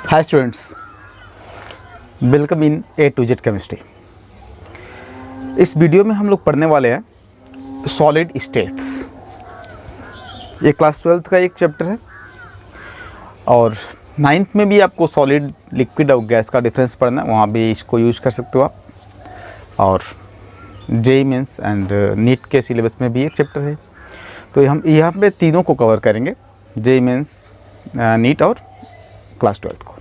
Hi students, welcome in A to Z chemistry. इस video में हम लोग पढ़ने वाले हैं सॉलिड स्टेट्स। ये क्लास 12th का एक चैप्टर है और 9th में भी आपको सॉलिड, लिक्विड और गैस का डिफरेंस पढ़ना है, वहाँ भी इसको यूज कर सकते हो आप। और जेईई मेंस एंड नीट के सिलेबस में भी एक चैप्टर है, तो हम यहाँ पे तीनों को कवर करेंगे, जेईई मेंस, नीट और क्लास 12th को।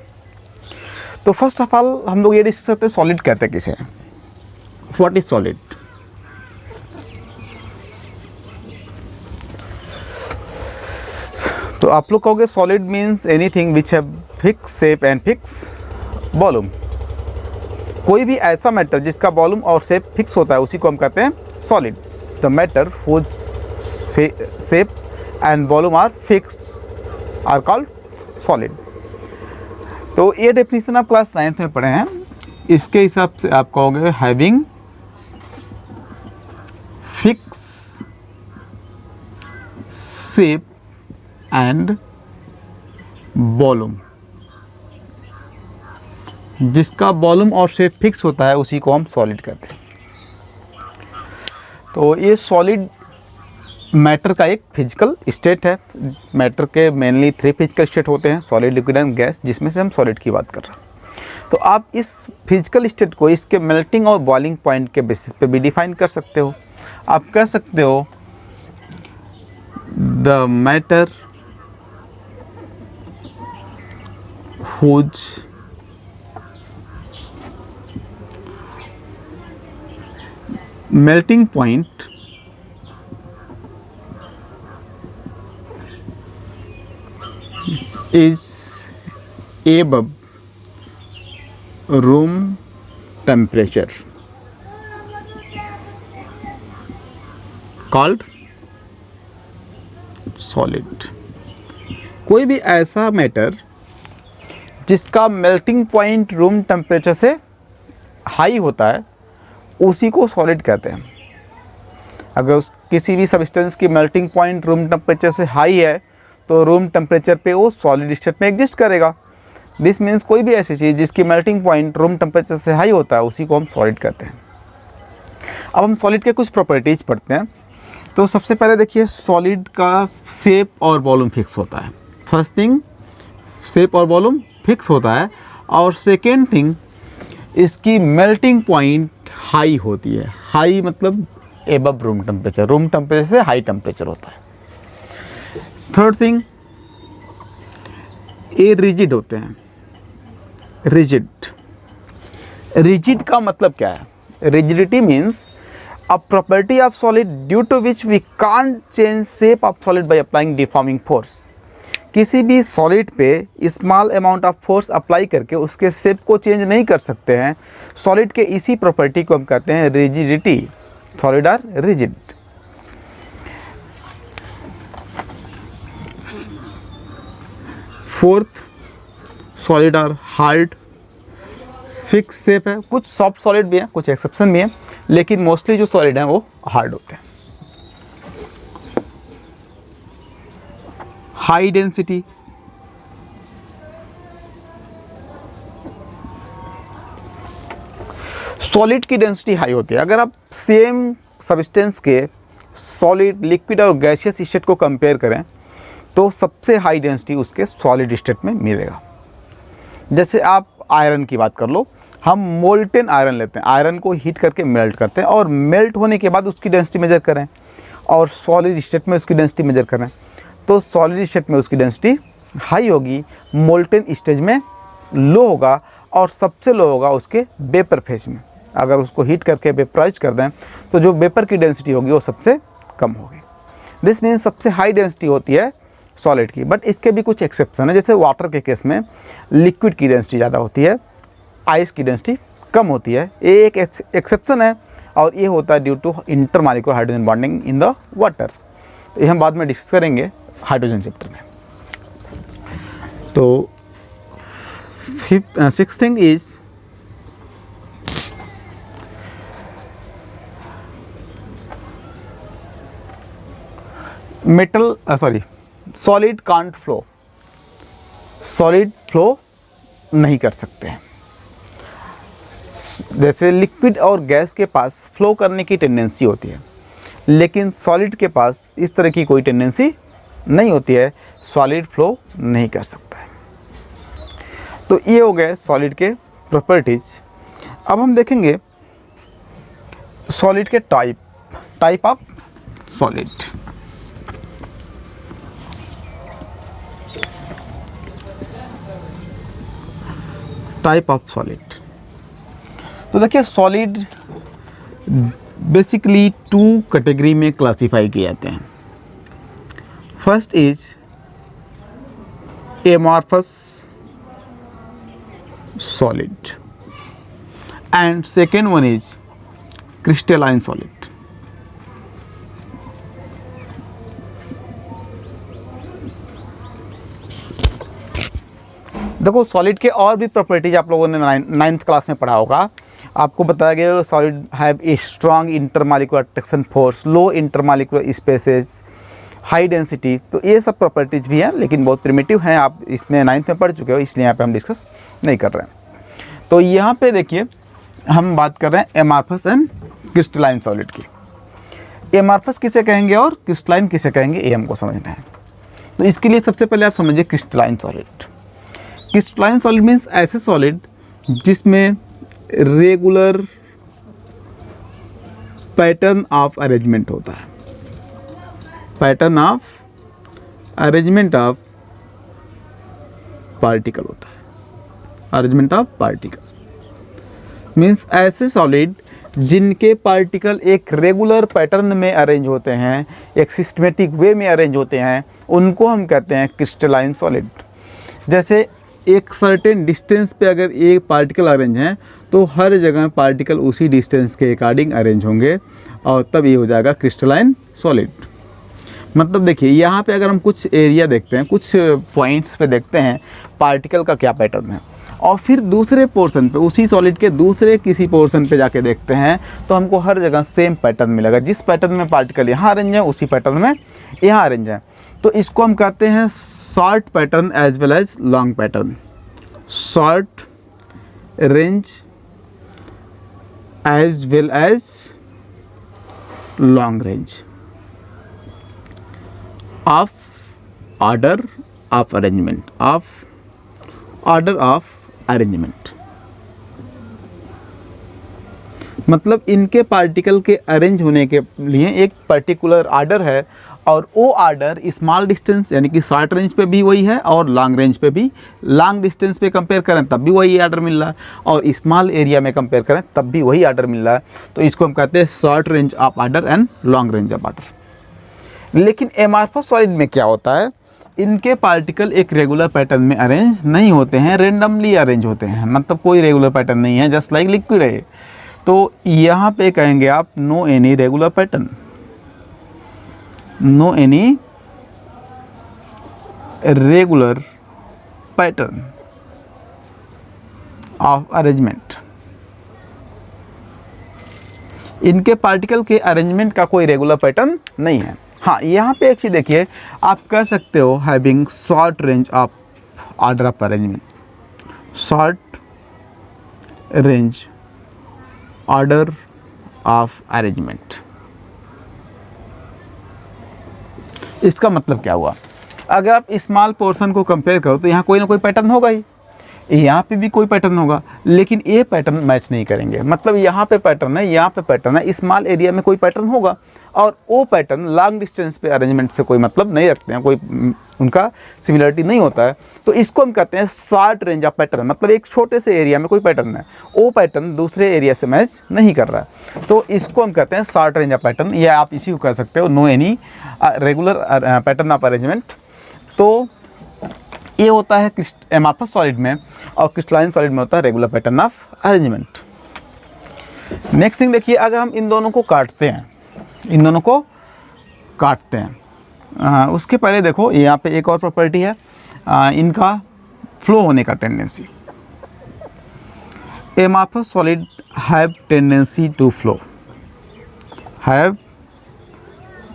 तो फर्स्ट ऑफ ऑल हम लोग ये डिस्कस करते हैं सॉलिड कहते हैं किसे, व्हाट इज सॉलिड। तो आप लोग कहोगे solid means anything which have fix shape and fix volume. कोई भी ऐसा मैटर जिसका वॉल्यूम और शेप फिक्स होता है उसी को हम कहते हैं solid. The matter whose shape and volume are fixed are called solid. तो ये डेफिनेशन आप क्लास 9th में पढ़े हैं। इसके हिसाब से आप कहोगे having fix shape and volume. जिसका वॉल्यूम और शेप फिक्स होता है उसी को हम सॉलिड कहते हैं। तो ये सॉलिड मैटर का एक फिजिकल स्टेट है। मैटर के मेनली 3 फिजिकल स्टेट होते हैं, सॉलिड, लिक्विड एंड गैस, जिसमें से हम सॉलिड की बात कर रहे हैं। तो आप इस फिजिकल स्टेट को इसके मेल्टिंग और बॉइलिंग पॉइंट के बेसिस पे भी डिफाइन कर सकते हो। आप कह सकते हो the matter whose melting point is above room temperature called solid। कोई भी ऐसा मैटर जिसका मेल्टिंग पॉइंट रूम टेम्परेचर से हाई होता है उसी को सॉलिड कहते हैं। अगर किसी भी सब्सटेंस की मेल्टिंग पॉइंट रूम टेम्परेचर से हाई है तो रूम टेम्परेचर पे वो सॉलिड स्टेट में एग्जिस्ट करेगा। दिस मीन्स कोई भी ऐसी चीज़ जिसकी मेल्टिंग पॉइंट रूम टेम्परेचर से हाई होता है उसी को हम सॉलिड कहते हैं। अब हम सॉलिड के कुछ प्रॉपर्टीज़ पढ़ते हैं। तो सबसे पहले देखिए, सॉलिड का शेप और वॉल्यूम फिक्स होता है। फर्स्ट थिंग, शेप और वॉल्यूम फिक्स होता है। और सेकेंड थिंग, इसकी मेल्टिंग पॉइंट हाई होती है। हाई मतलब above room temperature, room temperature से हाई टेम्परेचर होता है। थर्ड थिंग, ये रिजिड होते हैं। रिजिड, रिजिड का मतलब क्या है? Rigidity means a property of solid due to which we can't change shape of solid by applying deforming force. किसी भी सॉलिड पे small amount of force apply करके उसके शेप को चेंज नहीं कर सकते हैं। सॉलिड के इसी प्रॉपर्टी को हम कहते हैं rigidity. Solid are rigid. Fourth, solid are hard, fix shape है। कुछ सॉफ्ट सॉलिड भी हैं, कुछ एक्सेप्शन भी हैं, लेकिन मोस्टली जो सॉलिड हैं वो हार्ड होते हैं। हाई डेंसिटी, सॉलिड की डेंसिटी हाई होती है। अगर आप सेम सब्सटेंस के सॉलिड, लिक्विड और गैसियस स्टेट को कंपेयर करें तो सबसे हाई डेंसिटी उसके सॉलिड स्टेट में मिलेगा। जैसे आप आयरन की बात कर लो, हम मोल्टेन आयरन लेते हैं, आयरन को हीट करके मेल्ट करते हैं और मेल्ट होने के बाद उसकी डेंसिटी मेजर करें और सॉलिड स्टेट में उसकी डेंसिटी मेजर करें तो सॉलिड स्टेट में उसकी डेंसिटी हाई होगी, मोल्टेन स्टेज में लो होगा और सबसे लो होगा उसके वेपर फेज में। अगर उसको हीट करके वेपराइज कर दें तो जो वेपर की डेंसिटी होगी वो सबसे कम होगी। दिस मीन्स सबसे हाई डेंसिटी होती है सॉलिड की। बट इसके भी कुछ एक्सेप्शन है। जैसे वाटर के केस में लिक्विड की डेंसिटी ज़्यादा होती है, आइस की डेंसिटी कम होती है। ये एक एक्सेप्शन है और ये होता है due to intermolecular hydrogen bonding in the water. तो ये हम बाद में डिस्कस करेंगे हाइड्रोजन चैप्टर में। तो sixth thing is solid can't flow. Solid flow नहीं कर सकते हैं। जैसे लिक्विड और गैस के पास फ्लो करने की टेंडेंसी होती है, लेकिन सॉलिड के पास इस तरह की कोई टेंडेंसी नहीं होती है, सॉलिड फ्लो नहीं कर सकता है। तो ये हो गए सॉलिड के प्रॉपर्टीज। अब हम देखेंगे सॉलिड के type of solid. Type of solid, तो देखिए सॉलिड बेसिकली 2 कैटेगरी में क्लासिफाई किए जाते हैं। First is amorphous solid and second one is crystalline solid. देखो सॉलिड के और भी प्रॉपर्टीज आप लोगों ने 9th क्लास में पढ़ा होगा। आपको बताया गया solid have a strong intermolecular attraction force, low intermolecular spaces, high density. तो ये सब प्रॉपर्टीज भी हैं, लेकिन बहुत प्रिमिटिव हैं, आप इसमें 9th में पढ़ चुके हो, इसलिए यहाँ पे हम डिस्कस नहीं कर रहे हैं। तो यहाँ पे देखिए हम बात कर रहे हैं एमॉर्फस एंड क्रिस्टलाइन सॉलिड की। एमॉर्फस किसे कहेंगे और क्रिस्टलाइन किसे कहेंगे, ये हमको समझना है। तो इसके लिए सबसे पहले आप समझिए crystalline solid. Crystalline solid means ऐसे सॉलिड जिसमें रेगुलर पैटर्न ऑफ अरेंजमेंट होता है। Pattern of arrangement of particle होता है। अरेंजमेंट ऑफ पार्टिकल मीन्स ऐसे सॉलिड जिनके पार्टिकल एक रेगुलर पैटर्न में अरेंज होते हैं, एक सिस्टमेटिक वे में अरेंज होते हैं, उनको हम कहते हैं क्रिस्टलाइन सॉलिड। जैसे एक सर्टेन डिस्टेंस पे अगर एक पार्टिकल अरेंज हैं तो हर जगह पार्टिकल उसी डिस्टेंस के अकॉर्डिंग अरेंज होंगे और तब ये हो जाएगा क्रिस्टलाइन सॉलिड। मतलब देखिए यहाँ पे अगर हम कुछ एरिया देखते हैं, कुछ पॉइंट्स पे देखते हैं पार्टिकल का क्या पैटर्न है, और फिर दूसरे पोर्शन पे उसी सॉलिड के दूसरे किसी पोर्शन पे जाके देखते हैं तो हमको हर जगह सेम पैटर्न मिलेगा। जिस पैटर्न में पार्टिकल यहाँ अरेंज है उसी पैटर्न में यहाँ अरेंज है। तो इसको हम कहते हैं short pattern as well as long pattern. Short range as well as long range of order of arrangement, of order of arrangement. मतलब इनके पार्टिकल के अरेंज होने के लिए एक पर्टिकुलर ऑर्डर है, और वो ऑर्डर स्मॉल डिस्टेंस यानी कि शॉर्ट रेंज पे भी वही है और लॉन्ग रेंज पे भी। लॉन्ग डिस्टेंस पे कंपेयर करें तब भी वही ऑर्डर मिल रहा है, और स्मॉल एरिया में कंपेयर करें तब भी वही ऑर्डर मिल रहा है। तो इसको हम कहते हैं short range of order and long range of order. लेकिन एमॉर्फस सॉलिड में क्या होता है, इनके पार्टिकल एक रेगुलर पैटर्न में अरेंज नहीं होते हैं, रेंडमली अरेंज होते हैं। मतलब कोई रेगुलर पैटर्न नहीं है, जस्ट लाइक लिक्विड है। तो यहाँ पे कहेंगे आप no any regular pattern, no any regular pattern of arrangement. इनके पार्टिकल के अरेंजमेंट का कोई रेगुलर पैटर्न नहीं है। हाँ, यहाँ पे एक चीज़ देखिए, आप कह सकते हो having short range of order of arrangement, short range order of arrangement. इसका मतलब क्या हुआ, अगर आप स्मॉल पोर्शन को कंपेयर करो तो यहाँ कोई ना कोई पैटर्न होगा ही, यहाँ पे भी कोई पैटर्न होगा, लेकिन ये पैटर्न मैच नहीं करेंगे। मतलब यहाँ पे पैटर्न है, यहाँ पे पैटर्न है, स्मॉल एरिया में कोई पैटर्न होगा, और वो पैटर्न लॉन्ग डिस्टेंस पे अरेंजमेंट से कोई मतलब नहीं रखते हैं, कोई उनका सिमिलरिटी नहीं होता है। तो इसको हम कहते हैं शॉर्ट रेंज ऑफ पैटर्न। मतलब एक छोटे से एरिया में कोई पैटर्न है, वो पैटर्न दूसरे एरिया से मैच नहीं कर रहा है, तो इसको हम कहते हैं शॉर्ट रेंज ऑफ पैटर्न, या आप इसी को कह सकते हो no any regular pattern of arrangement. तो ये होता है एमॉर्फस सॉलिड में, और क्रिस्टलाइन सॉलिड में होता है regular pattern of arrangement. Next thing देखिए, अगर हम इन दोनों को काटते हैं, इन दोनों को काटते हैं, उसके पहले देखो यहाँ पे एक और प्रॉपर्टी है, इनका फ्लो होने का tendency. Amorphous solid have tendency to flow, have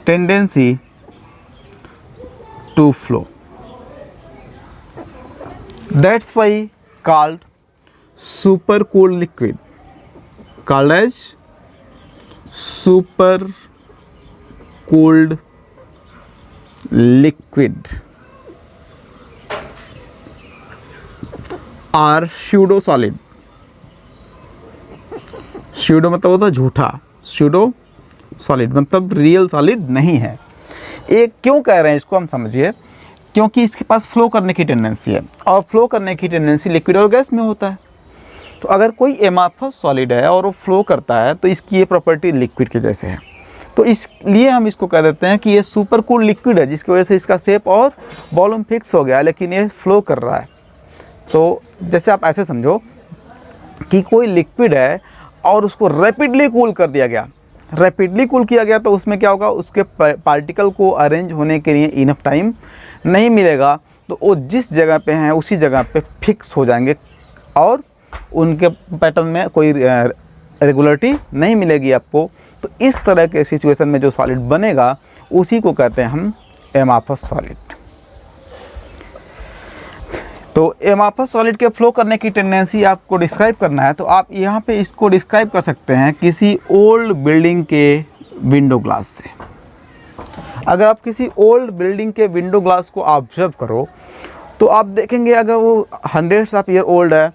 tendency to flow. That's why called super cooled liquid, called as super cooled liquid or pseudo solid. pseudo मतलब होता है झूठा, pseudo solid मतलब रियल सॉलिड नहीं है। एक क्यों कह रहे हैं इसको हम समझिए, क्योंकि इसके पास फ्लो करने की टेंडेंसी है और फ्लो करने की टेंडेंसी लिक्विड और गैस में होता है। तो अगर कोई एमार्फस सॉलिड है और वो फ्लो करता है तो इसकी ये प्रॉपर्टी लिक्विड के जैसे है, तो इसलिए हम इसको कह देते हैं कि ये सुपर कूल लिक्विड है, जिसकी वजह से इसका शेप और वॉल्यूम फिक्स हो गया लेकिन ये फ्लो कर रहा है। तो जैसे आप ऐसे समझो कि कोई लिक्विड है और उसको रैपिडली कूल कर दिया गया, रैपिडली कूल किया गया, तो उसमें क्या होगा, उसके पार्टिकल को अरेंज होने के लिए इनफ टाइम नहीं मिलेगा, तो वो जिस जगह पे हैं उसी जगह पे फिक्स हो जाएंगे और उनके पैटर्न में कोई रेगुलरिटी नहीं मिलेगी आपको। तो इस तरह के सिचुएशन में जो सॉलिड बनेगा उसी को कहते हैं हम एमार्फस सॉलिड। तो एमार्फस सॉलिड के फ्लो करने की टेंडेंसी आपको डिस्क्राइब करना है, तो आप यहाँ पे इसको डिस्क्राइब कर सकते हैं किसी ओल्ड बिल्डिंग के विंडो ग्लास से। अगर आप किसी ओल्ड बिल्डिंग के विंडो ग्लास को ऑब्जर्व करो तो आप देखेंगे अगर वो हंड्रेड्स ऑफ ईयर ओल्ड है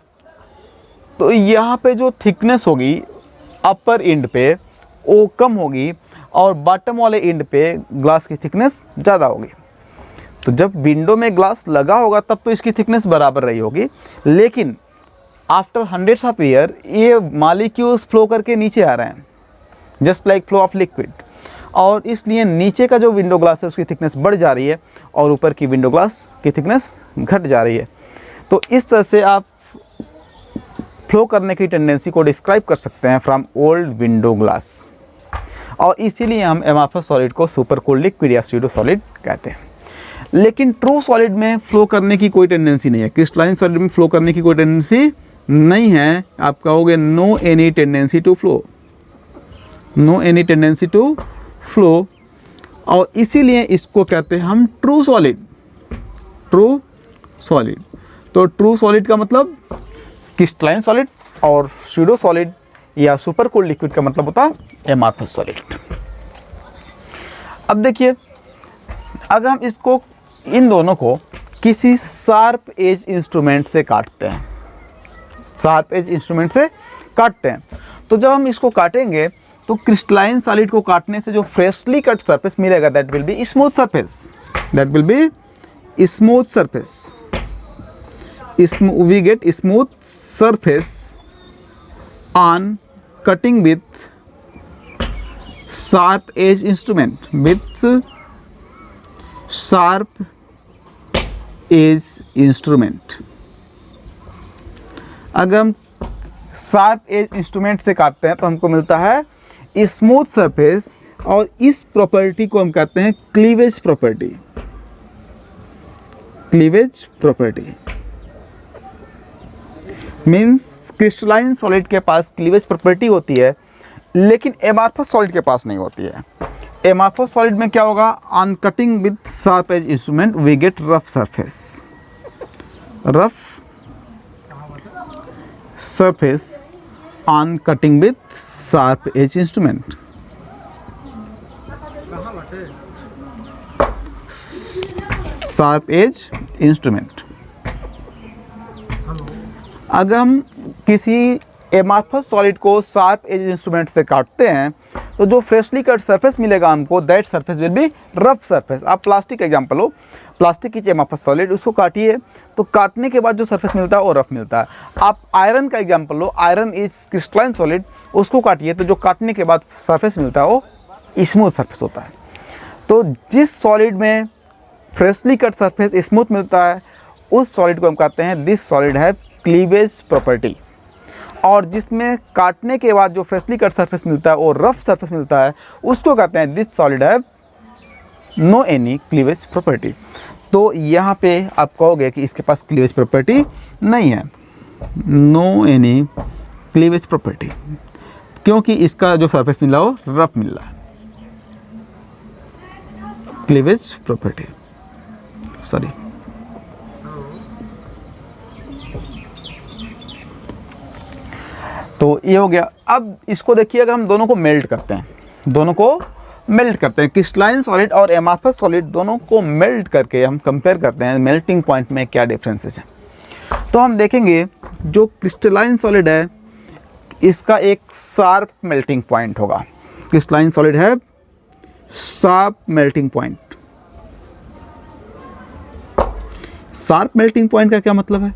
तो यहाँ पे जो थिकनेस होगी अपर एंड पे वो कम होगी और बॉटम वाले एंड पे ग्लास की थिकनेस ज़्यादा होगी। तो जब विंडो में ग्लास लगा होगा तब तो इसकी थिकनेस बराबर रही होगी, लेकिन आफ्टर हंड्रेड्स ऑफ ईयर ये मॉलिक्यूल्स फ्लो करके नीचे आ रहे हैं just like flow of liquid, और इसलिए नीचे का जो विंडो ग्लास है उसकी थिकनेस बढ़ जा रही है और ऊपर की विंडो ग्लास की थिकनेस घट जा रही है। तो इस तरह से आप फ्लो करने की टेंडेंसी को डिस्क्राइब कर सकते हैं फ्रॉम ओल्ड विंडो ग्लास, और इसीलिए हम एमार्फस सॉलिड को सुपर कूल्ड लिक्विड या स्यूडो सॉलिड कहते हैं। लेकिन ट्रू सॉलिड में फ्लो करने की कोई टेंडेंसी नहीं है, क्रिस्टलाइन सॉलिड में फ्लो करने की कोई टेंडेंसी नहीं है। आप कहोगे no any tendency to flow, no any tendency to flow, और इसीलिए इसको कहते हैं हम ट्रू सॉलिड, ट्रू सॉलिड। तो ट्रू सॉलिड का मतलब क्रिस्टलाइन सॉलिड और स्यूडो सॉलिड या सुपर कूल्ड लिक्विड का मतलब होता है एमार्फस सॉलिड। अब देखिए, अगर हम इसको इन दोनों को किसी शार्प एज इंस्ट्रूमेंट से काटते हैं, शार्प एज इंस्ट्रूमेंट से काटते हैं, तो जब हम इसको काटेंगे तो क्रिस्टलाइन सॉलिड को काटने से जो फ्रेशली कट सरफेस मिलेगा that will be smooth surface, that will be smooth surface. We get smooth surface on cutting with sharp edge instrument, with sharp edge instrument। अगर हम शार्प एज इंस्ट्रूमेंट से काटते हैं तो हमको मिलता है स्मूथ सरफेस, और इस प्रॉपर्टी को हम कहते हैं cleavage property, cleavage property means crystalline solid के पास क्लीवेज प्रॉपर्टी होती है लेकिन एमार्फस सॉलिड के पास नहीं होती है। एमार्फस सॉलिड में क्या होगा, on cutting with sharp edge instrument we get rough surface, rough surface on cutting with sharp edge instrument. Sharp edge instrument. अगर हम किसी एमार्फस सॉलिड को शार्प एज इंस्ट्रूमेंट से काटते हैं तो जो फ्रेशली कट सरफेस मिलेगा हमको that surface will be rough surface. आप प्लास्टिक एग्जांपल लो, प्लास्टिक की एमार्फस सॉलिड उसको काटिए तो काटने के बाद जो सरफेस मिलता है वो रफ मिलता है। आप आयरन का example low, iron is crystalline solid, उसको काटिए तो जो काटने के बाद सरफेस मिलता है वो स्मूथ सरफेस होता है। तो जिस सॉलिड में फ्रेशली कट सरफेस स्मूथ मिलता है उस सॉलिड को हम कहते हैं दिस सॉलिड है क्लीवेज प्रॉपर्टी, और जिसमें काटने के बाद जो फ्रेशली कट सरफेस मिलता है और रफ सरफेस मिलता है उसको कहते हैं दिस सॉलिड है नो एनी क्लीवेज प्रॉपर्टी। तो यहाँ पे आप कहोगे कि इसके पास क्लीवेज प्रॉपर्टी नहीं है, नो एनी क्लीवेज प्रॉपर्टी, क्योंकि इसका जो सरफेस मिल रहा हो रफ मिल रहा है। Cleavage property, sorry. तो ये हो गया। अब इसको देखिए, अगर हम दोनों को मेल्ट करते हैं, क्रिस्टलाइन सॉलिड और एमार्फस सॉलिड दोनों को मेल्ट करके हम कंपेयर करते हैं मेल्टिंग पॉइंट में क्या डिफरेंसेस हैं। तो हम देखेंगे जो क्रिस्टलाइन सॉलिड है इसका एक शार्प मेल्टिंग पॉइंट होगा। क्रिस्टलाइन सॉलिड है sharp melting point. Sharp melting point का क्या मतलब है?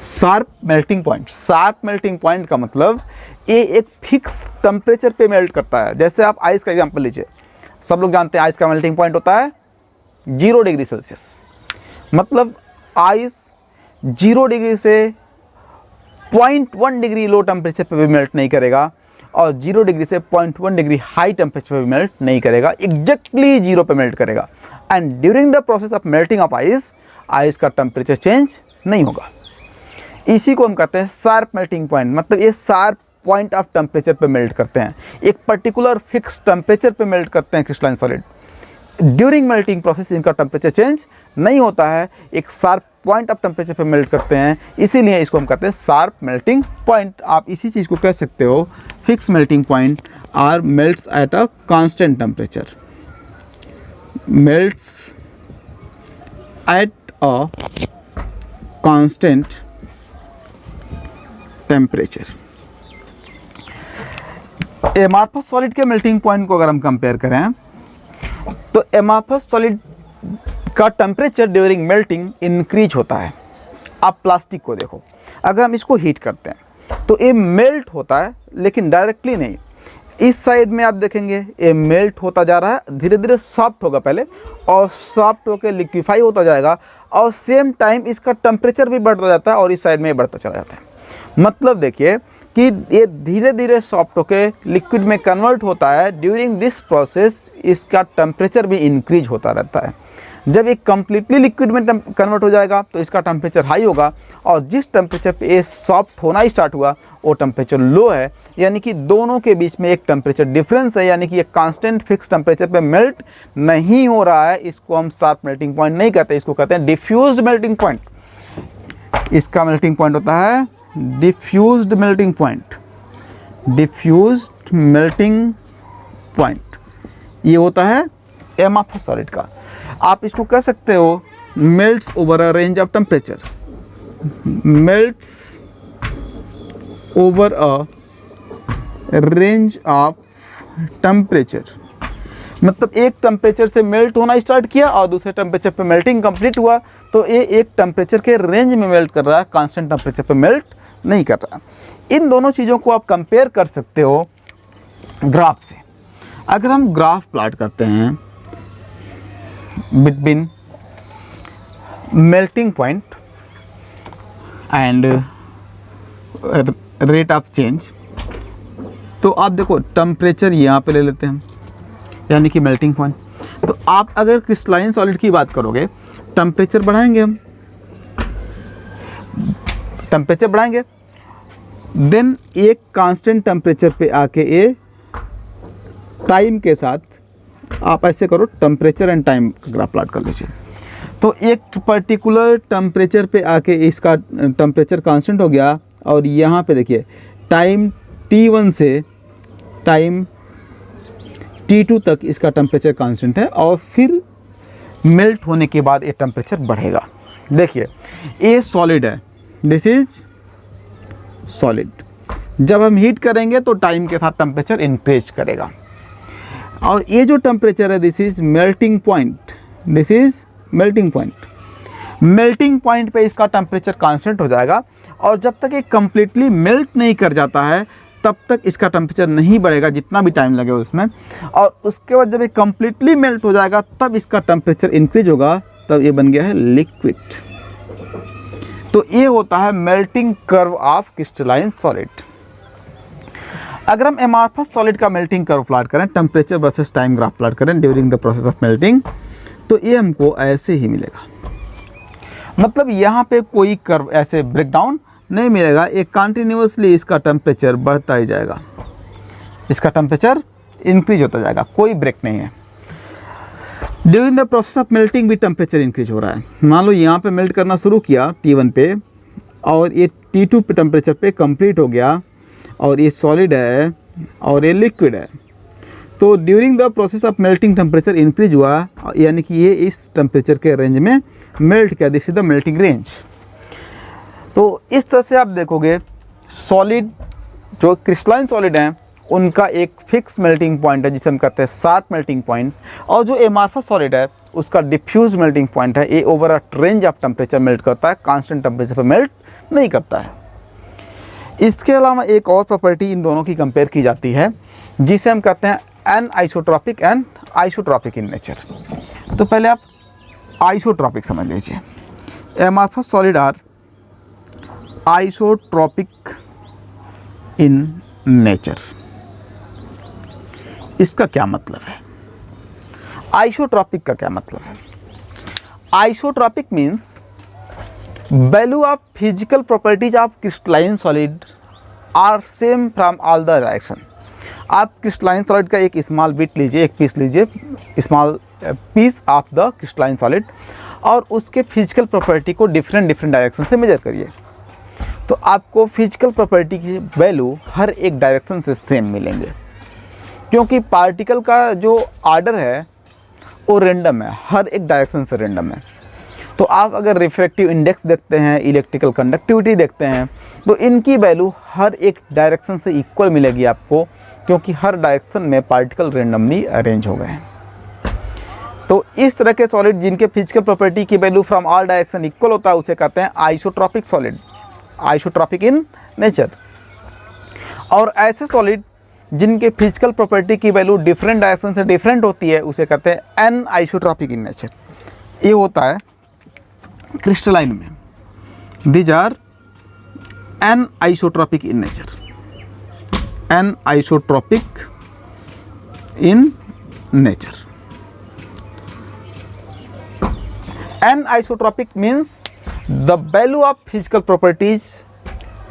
शार्प मेल्टिंग पॉइंट का मतलब ये एक फिक्स टेम्परेचर पे मेल्ट करता है। जैसे आप आइस का एग्जांपल लीजिए, सब लोग जानते हैं आइस का मेल्टिंग पॉइंट होता है 0 डिग्री सेल्सियस। मतलब आइस 0 डिग्री से 0.1 डिग्री लो टेम्परेचर पे भी मेल्ट नहीं करेगा और 0 डिग्री से 0.1 डिग्री हाई टेम्परेचर पे भी मेल्ट नहीं करेगा, एग्जैक्टली 0 पे मेल्ट करेगा। And during the process of melting of ice का टेम्परेचर चेंज नहीं होगा। इसी को हम कहते हैं शार्प मेल्टिंग पॉइंट। मतलब ये शार्प पॉइंट ऑफ टेम्परेचर पे मेल्ट करते हैं, एक पर्टिकुलर फिक्स टेम्परेचर पे मेल्ट करते हैं crystalline solid. During melting process इनका टेम्परेचर चेंज नहीं होता है, एक शार्प पॉइंट ऑफ टेम्परेचर पे मेल्ट करते हैं, इसीलिए इसको हम कहते हैं शार्प मेल्टिंग पॉइंट। आप इसी चीज़ को कह सकते हो fix melting point are melts at a constant temperature, melts at a constant temperature. Amorphous solid के मेल्टिंग पॉइंट को अगर हम कंपेयर करें तो एमार्फस सॉलिड का टेम्परेचर ड्यूरिंग मेल्टिंग इंक्रीज होता है। आप प्लास्टिक को देखो, अगर हम इसको हीट करते हैं तो ये मेल्ट होता है, लेकिन डायरेक्टली नहीं। इस साइड में आप देखेंगे ये मेल्ट होता जा रहा है, धीरे धीरे सॉफ्ट होगा पहले और सॉफ्ट होकर लिक्विफाई होता जाएगा और सेम टाइम इसका टेम्परेचर भी बढ़ता जाता है और इस साइड में बढ़ता चला जाता है। मतलब देखिए कि ये धीरे धीरे सॉफ्ट होकर लिक्विड में कन्वर्ट होता है। ड्यूरिंग दिस प्रोसेस इसका टेम्परेचर भी इंक्रीज होता रहता है। जब ये कम्प्लीटली लिक्विड में कन्वर्ट हो जाएगा तो इसका टेम्परेचर हाई होगा और जिस टेम्परेचर पे ये सॉफ्ट होना स्टार्ट हुआ वो टेम्परेचर लो है, यानी कि दोनों के बीच में एक टेम्परेचर डिफरेंस है, यानी कि ये कांस्टेंट फिक्स टेम्परेचर पे मेल्ट नहीं हो रहा है। इसको हम शार्प मेल्टिंग पॉइंट नहीं कहते, इसको कहते हैं डिफ्यूज्ड मेल्टिंग पॉइंट। इसका मेल्टिंग पॉइंट होता है diffused melting point. Diffused melting point ये होता है एमार्फस सॉलिड का। आप इसको कह सकते हो melts over a range of temperature, melts over a range of temperature. मतलब एक टेम्परेचर से मेल्ट होना स्टार्ट किया और दूसरे टेम्परेचर पे मेल्टिंग कंप्लीट हुआ, तो ये एक टेम्परेचर के रेंज में मेल्ट कर रहा है, कांस्टेंट टेम्परेचर पे मेल्ट नहीं कर रहा। इन दोनों चीज़ों को आप कंपेयर कर सकते हो ग्राफ से। अगर हम ग्राफ प्लॉट करते हैं between melting point and rate of change, तो आप देखो टेम्परेचर यहाँ पे ले लेते हैं हम, यानी कि मेल्टिंग पॉइंट। तो आप अगर क्रिस्टलाइन सॉलिड की बात करोगे, टेम्परेचर बढ़ाएंगे हम, टेम्परेचर बढ़ाएंगे, देन एक कांस्टेंट टेम्परेचर पे आके ये टाइम के साथ आप ऐसे करो, टेम्परेचर एंड टाइम का ग्राफ प्लॉट कर लीजिए। तो एक पर्टिकुलर टेम्परेचर पे आके इसका टेम्परेचर कांस्टेंट हो गया और यहाँ पे देखिए टाइम T1 से टाइम T2 तक इसका टेम्परेचर कांस्टेंट है और फिर मेल्ट होने के बाद ये टेम्परेचर बढ़ेगा। देखिए ये सॉलिड है, दिस इज सॉलिड। जब हम हीट करेंगे तो टाइम के साथ टेम्परेचर इंक्रीज करेगा और ये जो टेम्परेचर है this is melting point, this is melting point. Melting point पे इसका टेम्परेचर कांस्टेंट हो जाएगा और जब तक ये कम्प्लीटली मेल्ट नहीं कर जाता है तब तक इसका टेम्परेचर नहीं बढ़ेगा, जितना भी टाइम लगे उसमें। और उसके बाद जब ये कम्प्लीटली मेल्ट हो जाएगा तब इसका टेम्परेचर इंक्रीज होगा, तब ये बन गया है लिक्विड। तो ये होता है melting curve of crystalline solid. अगर हम एमार्फस सॉलिड का मेल्टिंग कर्व प्लॉट करें, temperature versus time graph plot करें during the process of melting, तो ये हमको ऐसे ही मिलेगा। मतलब यहाँ पे कोई कर्व ऐसे ब्रेकडाउन नहीं मिलेगा, एक कंटिन्यूसली इसका टेम्परेचर बढ़ता ही जाएगा, इसका टेम्परेचर इंक्रीज होता जाएगा, कोई ब्रेक नहीं है। During the process of melting भी टेम्परेचर इंक्रीज हो रहा है। मान लो यहाँ पे मेल्ट करना शुरू किया T1 पे और ये T2 टेम्परेचर पे कंप्लीट हो गया और ये सॉलिड है और ये लिक्विड है। तो during the process of melting temperature increase हुआ, यानी कि ये इस टेम्परेचर के रेंज में मेल्ट किया। This is the melting range. तो इस तरह से आप देखोगे सॉलिड, जो क्रिस्टलाइन सॉलिड हैं उनका एक फिक्स मेल्टिंग पॉइंट है जिसे हम कहते हैं शार्प मेल्टिंग पॉइंट, और जो एमार्फस सॉलिड है उसका डिफ्यूज मेल्टिंग पॉइंट है। ये over a range of temperature melt करता है, कांस्टेंट टेम्परेचर पर मेल्ट नहीं करता है। इसके अलावा एक और प्रॉपर्टी इन दोनों की कंपेयर की जाती है जिसे हम कहते हैं anisotropic and isotropic in nature. तो पहले आप आइसोट्रॉपिक समझ लीजिए। Amorphous solid are isotropic in nature. इसका क्या मतलब है? आइसोट्रॉपिक का क्या मतलब है? Isotropic means value of physical properties of crystalline solid are same from all the direction. आप क्रिस्टलाइन सॉलिड का एक स्मॉल बिट लीजिए, एक पीस लीजिए, small piece of the crystalline solid, और उसके फिजिकल प्रॉपर्टी को डिफरेंट डायरेक्शन से मेजर करिए, तो आपको फिजिकल प्रॉपर्टी की वैल्यू हर एक डायरेक्शन से सेम मिलेंगे, क्योंकि पार्टिकल का जो ऑर्डर है वो रेंडम है, हर एक डायरेक्शन से रेंडम है। तो आप अगर रिफ्रैक्टिव इंडेक्स देखते हैं, इलेक्ट्रिकल कंडक्टिविटी देखते हैं, तो इनकी वैल्यू हर एक डायरेक्शन से इक्वल मिलेगी आपको, क्योंकि हर डायरेक्शन में पार्टिकल रेंडमली अरेंज हो गए हैं। तो इस तरह के सॉलिड जिनके फिजिकल प्रॉपर्टी की value from all direction equal होता है उसे कहते हैं isotropic solid, isotropic in nature. और ऐसे सॉलिड जिनके फिजिकल प्रॉपर्टी की वैल्यू डिफरेंट डायरेक्शन से डिफरेंट होती है उसे कहते हैं एन आइसोट्रॉपिक इन नेचर। ये होता है क्रिस्टलाइन में। These are anisotropic in nature, anisotropic in nature. Anisotropic means the value of physical properties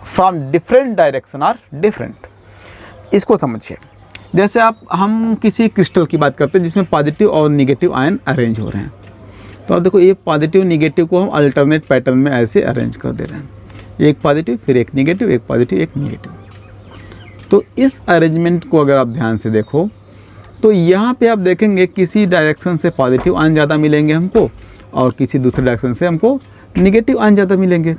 from different direction are different. इसको समझिए, जैसे हम किसी क्रिस्टल की बात करते हैं जिसमें पॉजिटिव और निगेटिव आयन अरेंज हो रहे हैं, तो आप देखो ये पॉजिटिव निगेटिव को हम अल्टरनेट पैटर्न में ऐसे अरेंज कर दे रहे हैं, एक पॉजिटिव फिर एक निगेटिव, एक पॉजिटिव एक निगेटिव। तो इस अरेंजमेंट को अगर आप ध्यान से देखो तो यहाँ पे आप देखेंगे किसी डायरेक्शन से पॉजिटिव आयन ज़्यादा मिलेंगे हमको और किसी दूसरे डायरेक्शन से हमको निगेटिव आयन ज़्यादा मिलेंगे।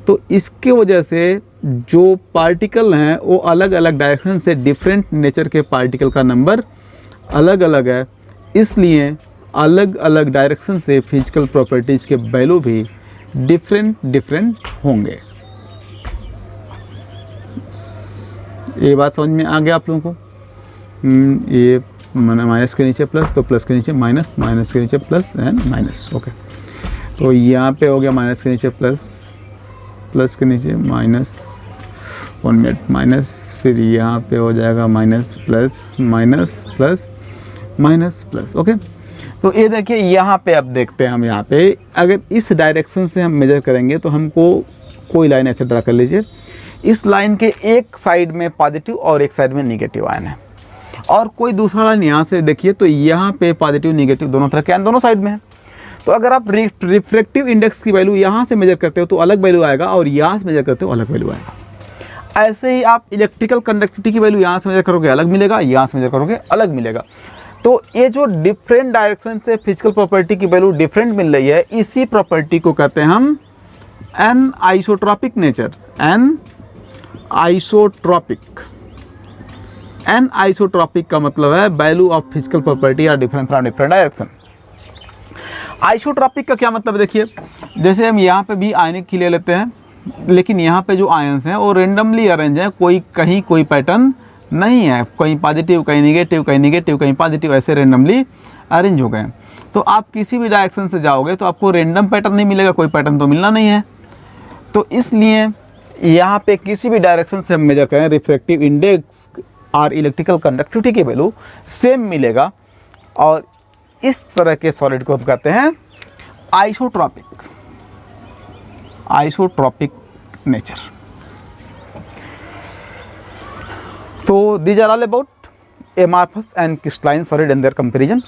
तो इसके वजह से जो पार्टिकल हैं वो अलग अलग डायरेक्शन से डिफरेंट नेचर के पार्टिकल का नंबर अलग अलग है, इसलिए अलग अलग डायरेक्शन से फिजिकल प्रॉपर्टीज़ के वैल्यू भी डिफरेंट होंगे। ये बात समझ में आ गया आप लोगों को? ये माइनस के नीचे प्लस, तो प्लस के नीचे माइनस, माइनस के नीचे प्लस एंड माइनस। ओके, तो यहाँ पे हो गया माइनस के नीचे प्लस, प्लस के नीचे माइनस, 1 मिनट माइनस, फिर यहाँ पे हो जाएगा minus plus minus plus minus plus. Okay, तो ये देखिए यहाँ पे अब देखते हैं हम, यहाँ पे अगर इस डायरेक्शन से हम मेजर करेंगे तो हमको कोई लाइन ऐसे ड्रा कर लीजिए, इस लाइन के एक साइड में पॉजिटिव और एक साइड में निगेटिव आयन है, और कोई दूसरा लाइन यहाँ से देखिए तो यहाँ पे पॉजिटिव निगेटिव दोनों तरह के आयन दोनों साइड में है। तो अगर आप रिफ्रैक्टिव इंडेक्स की वैल्यू यहाँ से मेजर करते हो तो अलग वैल्यू आएगा, और यहाँ से मेजर करते हो अलग वैल्यू आएगा। ऐसे ही आप इलेक्ट्रिकल कंडक्टिविटी की वैल्यू यहाँ से मेजर करोगे अलग मिलेगा, यहाँ से मेजर करोगे अलग मिलेगा। तो ये जो डिफरेंट डायरेक्शन से फिजिकल प्रॉपर्टी की वैल्यू डिफरेंट मिल रही है, इसी प्रॉपर्टी को कहते हैं हम anisotropic nature, anisotropic. Anisotropic का मतलब है value of physical property are different from different direction. Isotropic का क्या मतलब देखिए, जैसे हम यहाँ पे भी आयनिक की ले लेते हैं, लेकिन यहाँ पे जो आयन्स हैं वो रेंडमली अरेंज हैं, कोई कहीं कोई पैटर्न नहीं है, कहीं पॉजिटिव कहीं निगेटिव, कहीं निगेटिव कहीं पॉजिटिव, ऐसे रेंडमली अरेंज हो गए हैं। तो आप किसी भी डायरेक्शन से जाओगे तो आपको रेंडम पैटर्न नहीं मिलेगा, कोई पैटर्न तो मिलना नहीं है। तो इसलिए यहाँ पे किसी भी डायरेक्शन से हम मेजर करें, रिफ्रैक्टिव इंडेक्स और इलेक्ट्रिकल कंडक्टिविटी की वैल्यू सेम मिलेगा, और इस तरह के सॉलिड को हम कहते हैं आइसोट्रॉपिक, आइसोट्रॉपिक नेचर। तो these are all about amorphous and crystalline solid and their comparison.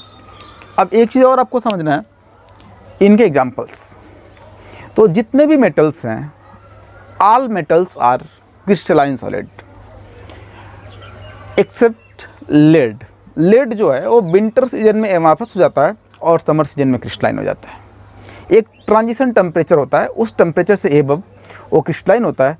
अब एक चीज़ और आपको समझना है, इनके एग्जांपल्स। तो जितने भी मेटल्स हैं all metals are crystalline solid except lead. Lead जो है वो विंटर सीजन में एमार्फस हो जाता है और समर सीजन में क्रिस्टलाइन हो जाता है। एक ट्रांजिशन टेम्परेचर होता है, उस टेम्परेचर से एबव वो क्रिस्टलाइन होता है